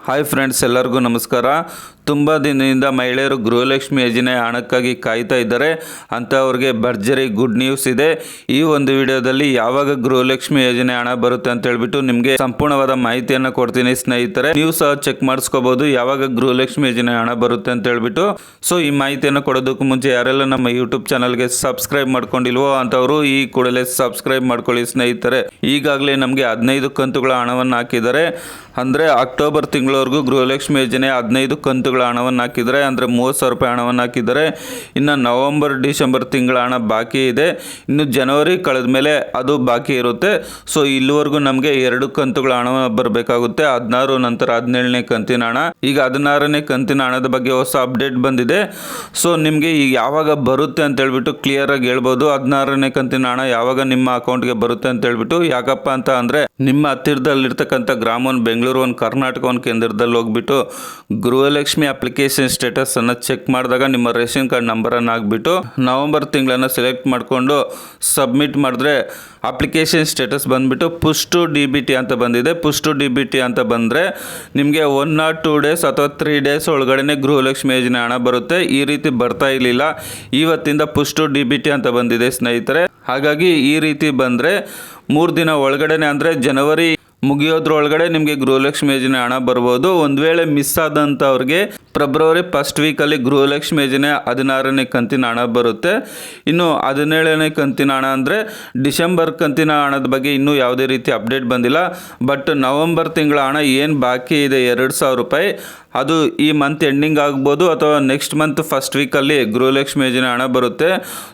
Hi friends, ಎಲ್ಲರಿಗೂ ನಮಸ್ಕಾರ. ತುಂಬ ದಿನದಿಂದ ಮಹಿಳೆಯರು ಗೃಹಲಕ್ಷ್ಮಿ ಯೋಜನೆ ಹಣಕ್ಕಾಗಿ ಕಾಯ್ತಾ ಇದ್ದಾರೆ. ಅಂಥವ್ರಿಗೆ ಭರ್ಜರಿ ಗುಡ್ ನ್ಯೂಸ್ ಇದೆ. ಈ ಒಂದು ವಿಡಿಯೋದಲ್ಲಿ ಯಾವಾಗ ಗೃಹಲಕ್ಷ್ಮಿ ಯೋಜನೆ ಹಣ ಬರುತ್ತೆ ಅಂತ ಹೇಳ್ಬಿಟ್ಟು ನಿಮಗೆ ಸಂಪೂರ್ಣವಾದ ಮಾಹಿತಿಯನ್ನು ಕೊಡ್ತೀನಿ ಸ್ನೇಹಿತರೆ. ನೀವು ಸಹ ಚೆಕ್ ಮಾಡಿಸ್ಕೋಬಹುದು ಯಾವಾಗ ಗೃಹಲಕ್ಷ್ಮಿ ಯೋಜನೆ ಹಣ ಬರುತ್ತೆ ಅಂತ ಹೇಳ್ಬಿಟ್ಟು. ಸೊ ಈ ಮಾಹಿತಿಯನ್ನು ಕೊಡೋದಕ್ಕೂ ಮುಂಚೆ ಯಾರೆಲ್ಲ ನಮ್ಮ ಯೂಟ್ಯೂಬ್ ಚಾನಲ್ಗೆ ಸಬ್ಸ್ಕ್ರೈಬ್ ಮಾಡ್ಕೊಂಡಿಲ್ವೋ ಅಂಥವರು ಈ ಕೂಡಲೇ ಸಬ್ಸ್ಕ್ರೈಬ್ ಮಾಡ್ಕೊಳ್ಳಿ ಸ್ನೇಹಿತರೆ. ಈಗಾಗಲೇ ನಮಗೆ 15 ಕಂತುಗಳ ಹಣವನ್ನು ಹಾಕಿದ್ದಾರೆ. ಅಂದರೆ ಅಕ್ಟೋಬರ್ ತಿಂಗಳವರೆಗೂ ಗೃಹಲಕ್ಷ್ಮಿ ಯೋಜನೆ 15 ಕಂತುಗಳ ಹಣವನ್ನು ಹಾಕಿದ್ದಾರೆ. ಅಂದರೆ 30,000 ರೂಪಾಯಿ ಹಣವನ್ನು ಹಾಕಿದ್ದಾರೆ. ಇನ್ನು ನವಂಬರ್ ಡಿಸೆಂಬರ್ ತಿಂಗಳ ಹಣ ಬಾಕಿ ಇದೆ. ಇನ್ನು ಜನವರಿ ಕಳೆದ ಮೇಲೆ ಅದು ಬಾಕಿ ಇರುತ್ತೆ. ಸೊ ಇಲ್ಲಿವರೆಗೂ ನಮಗೆ 2 ಕಂತುಗಳ ಹಣ ಬರಬೇಕಾಗುತ್ತೆ. 16 ನಂತರ 17ನೇ ಕಂತಿನ ಹಣ. ಈಗ 16ನೇ ಕಂತಿನ ಹಣದ ಬಗ್ಗೆ ಹೊಸ ಅಪ್ಡೇಟ್ ಬಂದಿದೆ. ಸೊ ನಿಮಗೆ ಈಗ ಯಾವಾಗ ಬರುತ್ತೆ ಅಂತ ಹೇಳ್ಬಿಟ್ಟು ಕ್ಲಿಯರ್ ಆಗಿ ಹೇಳ್ಬೋದು. 16ನೇ ಕಂತಿನ ಹಣ ಯಾವಾಗ ನಿಮ್ಮ ಅಕೌಂಟ್ಗೆ ಬರುತ್ತೆ ಅಂತ ಹೇಳ್ಬಿಟ್ಟು. ಯಾಕಪ್ಪ ಅಂತ ಅಂದರೆ ನಿಮ್ಮ ಹತ್ತಿರದಲ್ಲಿರ್ತಕ್ಕಂಥ ಗ್ರಾಮ ಬೆಂಗಳೂರು ಕರ್ನಾಟಕ ಕೇಂದ್ರದಲ್ಲಿ ಹೋಗ್ಬಿಟ್ಟು ಗೃಹಲಕ್ಷ್ಮಿ ಅಪ್ಲಿಕೇಶನ್ ಸ್ಟೇಟಸ್ ಅನ್ನು ಚೆಕ್ ಮಾಡಿದಾಗ ನಿಮ್ಮ ರೇಷನ್ ಕಾರ್ಡ್ ನಂಬರನ್ನು ಹಾಕ್ಬಿಟ್ಟು ನವಂಬರ್ ತಿಂಗಳನ್ನು ಸೆಲೆಕ್ಟ್ ಮಾಡಿಕೊಂಡು ಸಬ್ಮಿಟ್ ಮಾಡಿದ್ರೆ ಅಪ್ಲಿಕೇಶನ್ ಸ್ಟೇಟಸ್ ಬಂದುಬಿಟ್ಟು ಪುಷ್ ಟು DBT ಅಂತ ಬಂದಿದೆ. ಪುಷ್ ಟು DBT ಅಂತ ಬಂದರೆ ನಿಮಗೆ 1 or 2 days ಅಥವಾ 3 days ಒಳಗಡೆ ಗೃಹಲಕ್ಷ್ಮಿ ಯೋಜನೆ ಹಣ ಬರುತ್ತೆ. ಈ ರೀತಿ ಬರ್ತಾ ಇರಲಿಲ್ಲ. ಇವತ್ತಿಂದ ಪುಷ್ ಟು DBT ಅಂತ ಬಂದಿದೆ ಸ್ನೇಹಿತರೆ. ಹಾಗಾಗಿ ಈ ರೀತಿ ಬಂದರೆ 3 ದಿನ ಒಳಗಡೆ ಅಂದರೆ ಜನವರಿ ಮುಗಿಯೋದ್ರೊಳಗಡೆ ನಿಮಗೆ ಗೃಹಲಕ್ಷ್ಮಿ ಯೋಜನೆ ಹಣ ಬರ್ಬೋದು. ಒಂದು ವೇಳೆ ಮಿಸ್ ಆದಂಥವ್ರಿಗೆ ಫೆಬ್ರವರಿ ಫಸ್ಟ್ ವೀಕಲ್ಲಿ ಗೃಹಲಕ್ಷ್ಮಿ ಯೋಜನೆ 16ನೇ ಕಂತಿನ ಹಣ ಬರುತ್ತೆ. ಇನ್ನು 17ನೇ ಕಂತಿನ ಹಣ ಅಂದರೆ ಡಿಸೆಂಬರ್ ಕಂತಿನ ಹಣದ ಬಗ್ಗೆ ಇನ್ನೂ ಯಾವುದೇ ರೀತಿ ಅಪ್ಡೇಟ್ ಬಂದಿಲ್ಲ. ಬಟ್ ನವಂಬರ್ ತಿಂಗಳ ಹಣ ಏನು ಬಾಕಿ ಇದೆ 2,000 ರೂಪಾಯಿ, ಅದು ಈ ಮಂತ್ ಎಂಡಿಂಗ್ ಆಗ್ಬೋದು ಅಥವಾ ನೆಕ್ಸ್ಟ್ ಮಂತ್ ಫಸ್ಟ್ ವೀಕಲ್ಲಿ ಗೃಹಲಕ್ಷ್ಮಿ ಯೋಜನೆ ಹಣ ಬರುತ್ತೆ.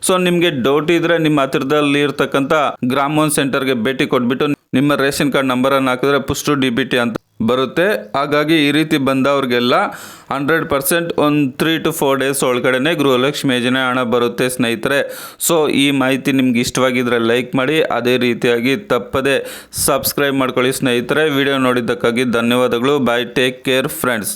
ಸೊ ನಿಮಗೆ ಡೌಟ್ ಇದ್ದರೆ ನಿಮ್ಮ ಹತ್ತಿರದಲ್ಲಿ ಇರ್ತಕ್ಕಂಥ ಗ್ರಾಮ ಸೆಂಟರ್ಗೆ ಭೇಟಿ ಕೊಟ್ಬಿಟ್ಟು ನಿಮ್ಮ ರೇಷನ್ ಕಾರ್ಡ್ ನಂಬರನ್ನು ಹಾಕಿದ್ರೆ ಪುಷ್ ಟು DBT ಅಂತ ಬರುತ್ತೆ. ಹಾಗಾಗಿ ಈ ರೀತಿ ಬಂದವ್ರಿಗೆಲ್ಲ 100% ಒಂದು 3 to 4 days ಒಳಗಡೆ ಗೃಹಲಕ್ಷ್ಮಿ ಯೋಜನೆ ಹಣ ಬರುತ್ತೆ ಸ್ನೇಹಿತರೆ. ಸೊ ಈ ಮಾಹಿತಿ ನಿಮ್ಗೆ ಇಷ್ಟವಾಗಿದ್ದರೆ ಲೈಕ್ ಮಾಡಿ, ಅದೇ ರೀತಿಯಾಗಿ ತಪ್ಪದೆ ಸಬ್ಸ್ಕ್ರೈಬ್ ಮಾಡ್ಕೊಳ್ಳಿ ಸ್ನೇಹಿತರೆ. ವಿಡಿಯೋ ನೋಡಿದ್ದಕ್ಕಾಗಿ ಧನ್ಯವಾದಗಳು. ಬಾಯ್, ಟೇಕ್ ಕೇರ್ ಫ್ರೆಂಡ್ಸ್.